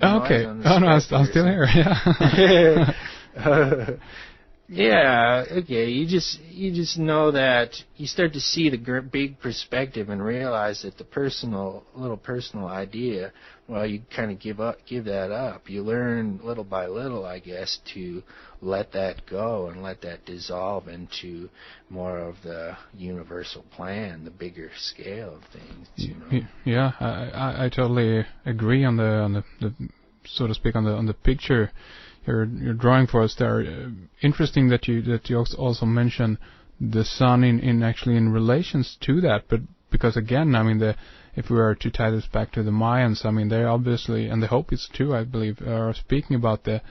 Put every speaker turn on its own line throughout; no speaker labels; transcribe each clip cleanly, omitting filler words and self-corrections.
Okay. Oh no, I'm still here. Yeah.
Yeah, okay. You just know that you start to see the big perspective and realize that the little personal idea, well, you kind of give that up. You learn little by little, I guess, to let that go and let that dissolve into more of the universal plan, the bigger scale of things. You know?
Yeah, I totally agree on the so to speak on the picture you're drawing for us there. Interesting that you also mention the sun in actually in relations to that, but because again, I mean, if we are to tie this back to the Mayans, I mean, they obviously, and the Hopis too, I believe, are speaking about the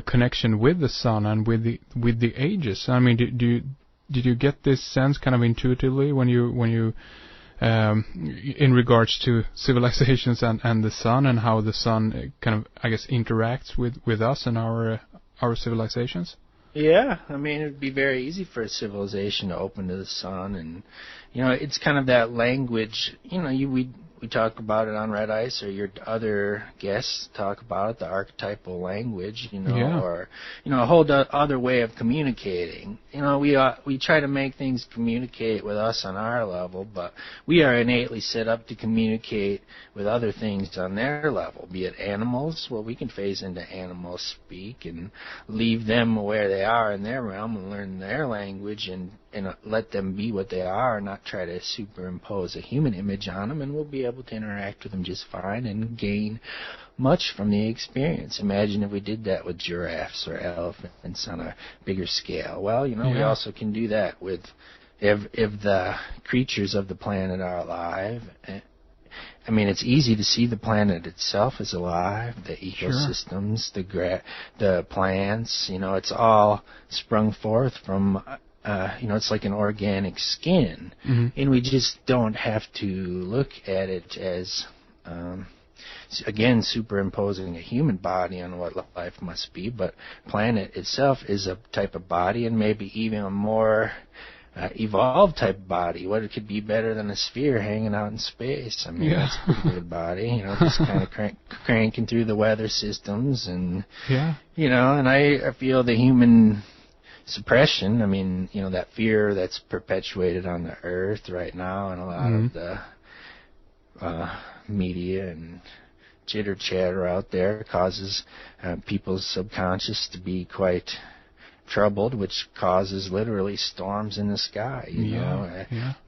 connection with the sun and with the ages. I mean, did you get this sense kind of intuitively when you in regards to civilizations and the sun, and how the sun kind of, I guess, interacts with us and our civilizations?
Yeah, I mean, it would be very easy for a civilization to open to the sun, and it's kind of that language. We talk about it on Red Ice, or your other guests talk about it, the archetypal language, or a whole other way of communicating. We try to make things communicate with us on our level, but we are innately set up to communicate with other things on their level, be it animals. Well, we can phase into animal speak and leave them where they are in their realm and learn their language and let them be what they are, not try to superimpose a human image on them, and we'll be able to interact with them just fine and gain much from the experience. Imagine if we did that with giraffes or elephants on a bigger scale. Well, we also can do that with if the creatures of the planet are alive. I mean, it's easy to see the planet itself is alive, the ecosystems, the plants, it's all sprung forth from it's like an organic skin, and we just don't have to look at it as, again, superimposing a human body on what life must be, but planet itself is a type of body, and maybe even a more evolved type of body. What it could be better than a sphere hanging out in space? I mean, that's a pretty good body, just kind of cranking through the weather systems, and and I feel the human suppression, I mean, that fear that's perpetuated on the earth right now, and a lot of the media and chitter chatter out there causes people's subconscious to be quite troubled, which causes literally storms in the sky.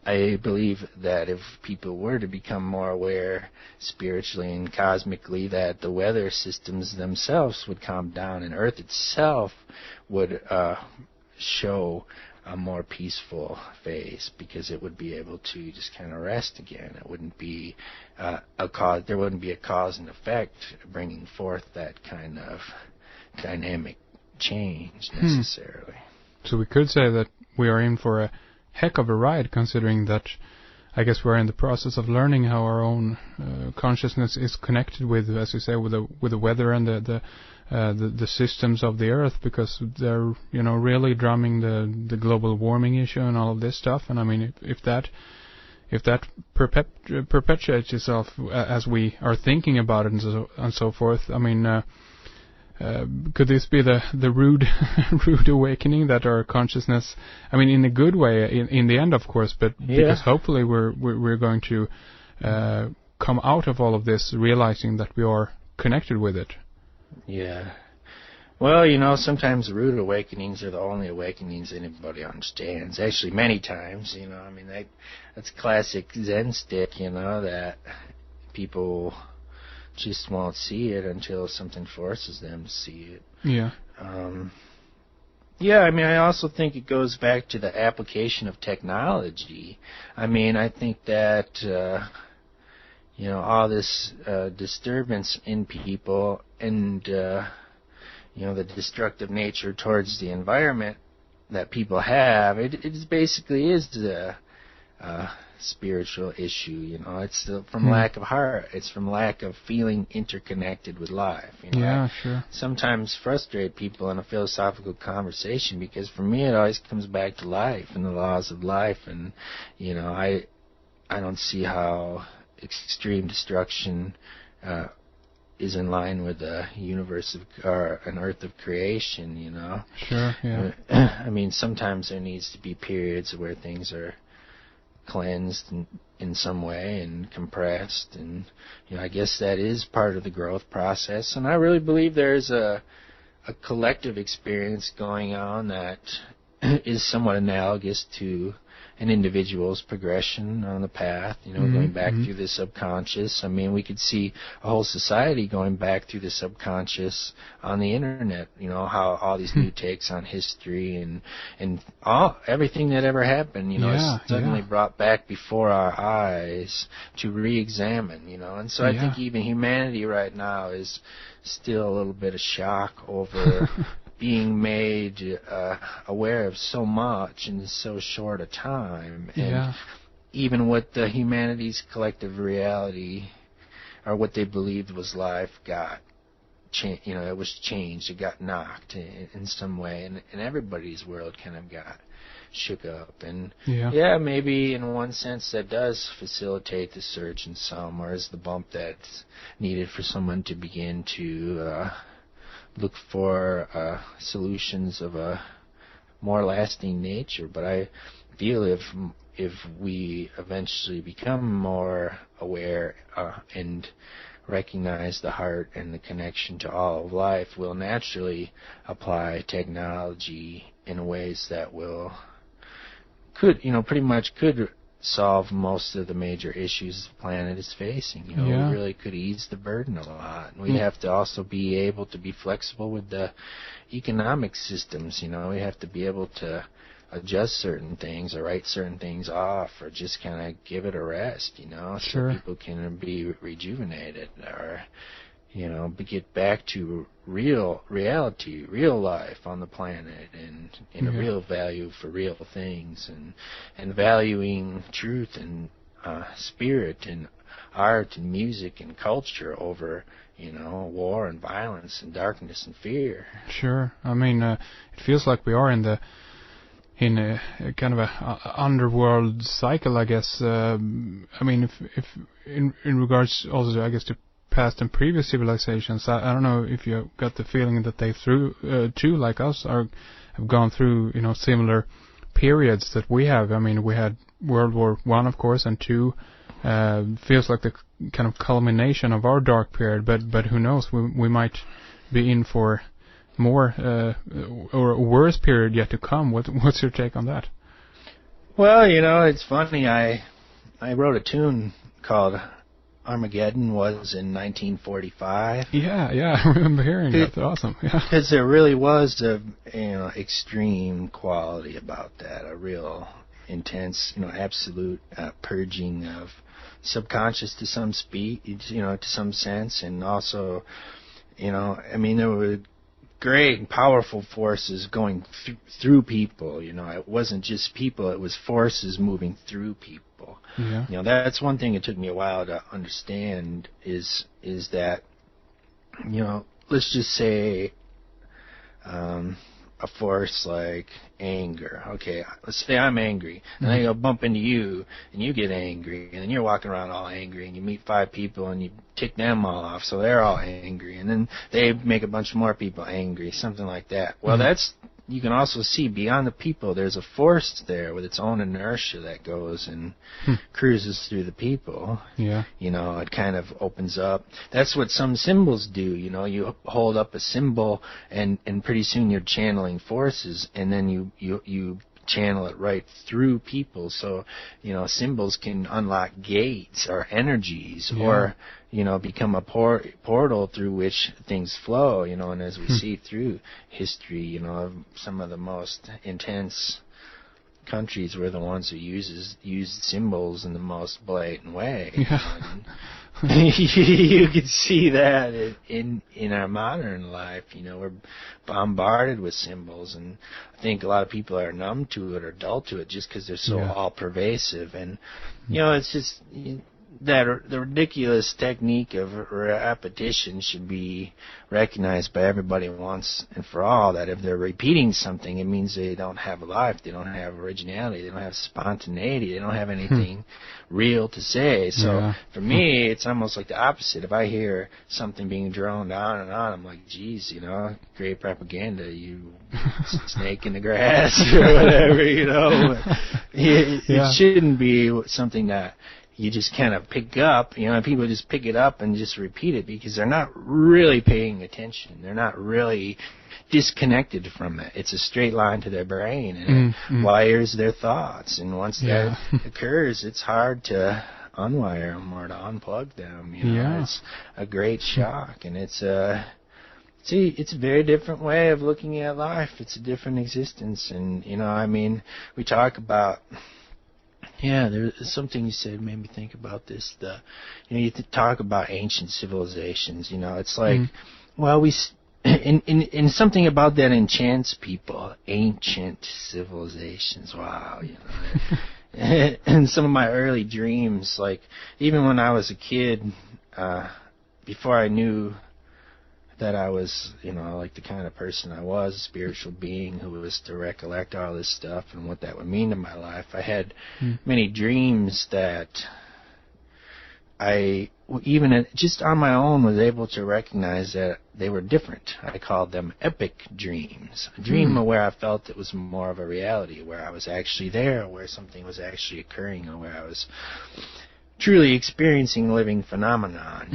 I believe that if people were to become more aware spiritually and cosmically, that the weather systems themselves would calm down, and Earth itself would show a more peaceful face, because it would be able to just kind of rest again. It wouldn't be a cause. There wouldn't be a cause and effect bringing forth that kind of dynamic change necessarily.
So we could say that we are in for a heck of a ride, considering that I guess we're in the process of learning how our own consciousness is connected with, as you say, with the weather and the systems of the earth, because they're really drumming the global warming issue and all of this stuff. And I mean, if that perpetuates itself as we are thinking about it and so forth, I mean, could this be the rude awakening that our consciousness, I mean, in a good way, in the end, of course, but because hopefully we're going to come out of all of this realizing that we are connected with it.
Yeah. Well, sometimes the rude awakenings are the only awakenings anybody understands. Actually, many times, I mean, that's classic Zen stick, that people just won't see it until something forces them to see it.
Yeah.
I mean, I also think it goes back to the application of technology. I mean, I think that, all this disturbance in people and, the destructive nature towards the environment that people have, it basically is the spiritual issue. It's from lack of heart. It's from lack of feeling interconnected with life.
Sure.
Sometimes frustrate people in a philosophical conversation, because for me it always comes back to life and the laws of life, and I don't see how extreme destruction is in line with the universe or an earth of creation, you know.
Sure, yeah.
I mean, sometimes there needs to be periods where things are cleansed in some way and compressed, and I guess that is part of the growth process. And I really believe there's a collective experience going on that is somewhat analogous to an individual's progression on the path, going back through the subconscious. I mean, we could see a whole society going back through the subconscious on the internet, how all these new takes on history and everything that ever happened, is suddenly brought back before our eyes to re-examine, And so I think even humanity right now is still a little bit of shock over being made aware of so much in so short a time. And even what the humanity's collective reality, or what they believed was life, got it was changed. It got knocked in some way, and everybody's world kind of got shook up. And maybe in one sense that does facilitate the surge in some, or is the bump that's needed for someone to begin to look for solutions of a more lasting nature. But I feel if we eventually become more aware and recognize the heart and the connection to all of life, we'll naturally apply technology in ways that could solve most of the major issues the planet is facing. We really could ease the burden a lot. And we have to also be able to be flexible with the economic systems. We have to be able to adjust certain things or write certain things off, or just kind of give it a rest, so people can be rejuvenated, or get back to reality, real life on the planet, and a real value for real things, and valuing truth and spirit and art and music and culture over, war and violence and darkness and fear.
Sure. I mean, it feels like we are in a kind of a underworld cycle, I guess. I mean, if in regards also, I guess, to past and previous civilizations, I don't know if you got the feeling that they too, like us, have gone through similar periods that we have. I mean, we had World War I, of course, and II feels like the kind of culmination of our dark period. But who knows? We might be in for more or a worse period yet to come. What's your take on that?
Well, it's funny. I wrote a tune called Armageddon was in 1945.
Yeah, I remember hearing that. That's awesome. Yeah,
because there really was a extreme quality about that, a real intense, absolute purging of subconscious to some to some sense, and also, I mean, there were great and powerful forces going through people. It wasn't just people; it was forces moving through people.
Yeah.
That's one thing it took me a while to understand is that, let's just say a force like anger. Okay, let's say I'm angry, and I go bump into you, and you get angry, and then you're walking around all angry, and you meet 5 people, and you tick them all off, so they're all angry, and then they make a bunch more people angry, something like that. Well, you can also see beyond the people, there's a force there with its own inertia that goes and cruises through the people.
Yeah.
It kind of opens up. That's what some symbols do. You hold up a symbol, and pretty soon you're channeling forces, and then you channel it right through people. So, symbols can unlock gates or energies, or become a portal through which things flow, and as we see through history, some of the most intense countries were the ones who used symbols in the most blatant way.
Yeah.
You can see that in our modern life. We're bombarded with symbols, and I think a lot of people are numb to it or dull to it just because they're so all pervasive. And it's just that the ridiculous technique of repetition should be recognized by everybody once and for all, that if they're repeating something, it means they don't have a life, they don't have originality, they don't have spontaneity, they don't have anything real to say. So for me, it's almost like the opposite. If I hear something being droned on and on, I'm like, geez, great propaganda, you snake in the grass or whatever, It shouldn't be something that you just kind of pick up, people just pick it up and just repeat it because they're not really paying attention. They're not really disconnected from it. It's a straight line to their brain, and it wires their thoughts. And once that occurs, it's hard to unwire them or to unplug them. It's a great shock, and it's a very different way of looking at life. It's a different existence, and we talk about. Yeah, there's something you said made me think about this. You talk about ancient civilizations. It's like, in something about that enchants people. Ancient civilizations. Wow. And some of my early dreams, like even when I was a kid, before I knew that I was, like the kind of person I was, a spiritual being who was to recollect all this stuff and what that would mean to my life. I had many dreams that I, even just on my own, was able to recognize that they were different. I called them epic dreams. A dream where I felt it was more of a reality, where I was actually there, where something was actually occurring, or where I was truly experiencing living phenomenon,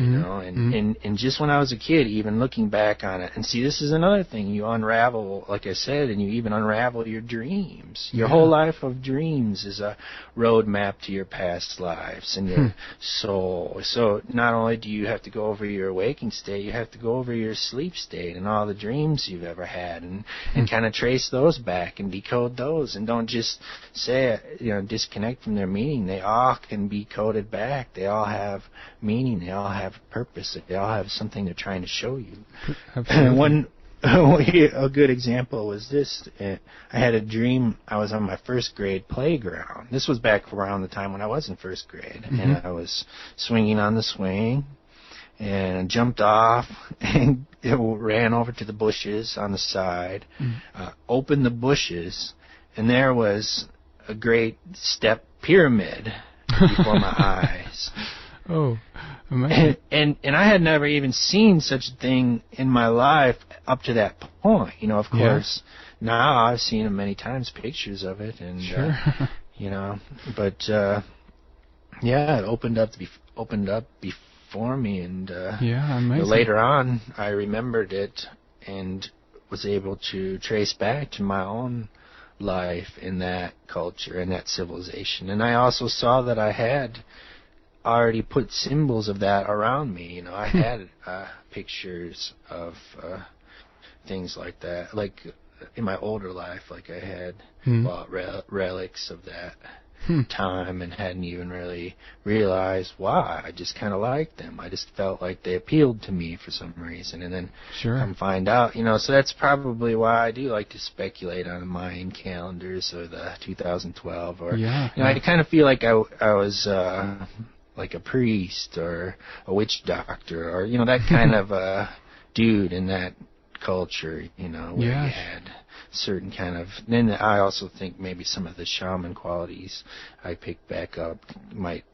and just when I was a kid, even looking back on it, and see, this is another thing, you unravel, like I said, and you even unravel your dreams. Your whole life of dreams is a roadmap to your past lives and your soul. So not only do you have to go over your waking state, you have to go over your sleep state and all the dreams you've ever had, and kind of trace those back and decode those, and don't just say, disconnect from their meaning. They all can be coded back. They all have meaning. They all have purpose. They all have something they're trying to show you. And a good example was this. I had a dream. I was on my first grade playground. This was back around the time when I was in first grade, and I was swinging on the swing, and I jumped off and it ran over to the bushes on the side, opened the bushes, and there was a great step pyramid before my eyes.
Oh, amazing.
And I had never even seen such a thing in my life up to that point. Of course, now I've seen it many times, pictures of it, and but it opened up before me, and
amazing.
Later on, I remembered it and was able to trace back to my own life in that culture and that civilization. And I also saw that I had already put symbols of that around me. I had pictures of things like that. Like in my older life, like I had bought relics of that time and hadn't even really realized why. I just kind of liked them. I just felt like they appealed to me for some reason, and then come find out, so that's probably why I do like to speculate on the Mayan calendars or the 2012, or I kind of feel like I was like a priest or a witch doctor, or that kind of dude in that culture, where you had certain kind of. Then I also think maybe some of the shaman qualities I picked back up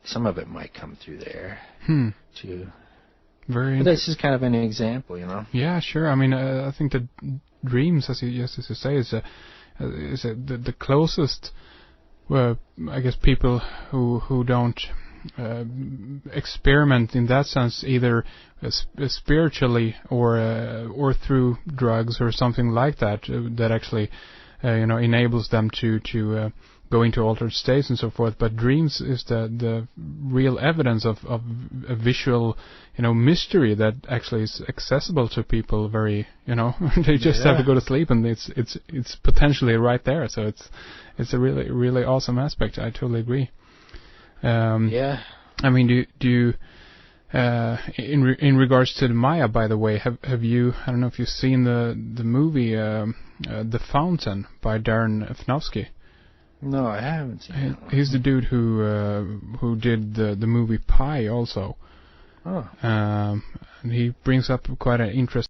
some of it might come through there too. But this is kind of an example,
Yeah, sure. I mean, I think that dreams, as you say, is the closest. I guess people who don't experiment in that sense, either spiritually or through drugs or something like that, that actually enables them to go into altered states and so forth. But dreams is the real evidence of a visual mystery that actually is accessible to people. Very they just have to go to sleep and it's potentially right there. So it's a really, really awesome aspect. I totally agree. I mean, do you in regards to the Maya, by the way, have you? I don't know if you've seen the movie The Fountain by Darren Aronofsky.
No, I haven't seen it.
He's the dude who did the movie Pi also.
Oh.
And he brings up quite an interesting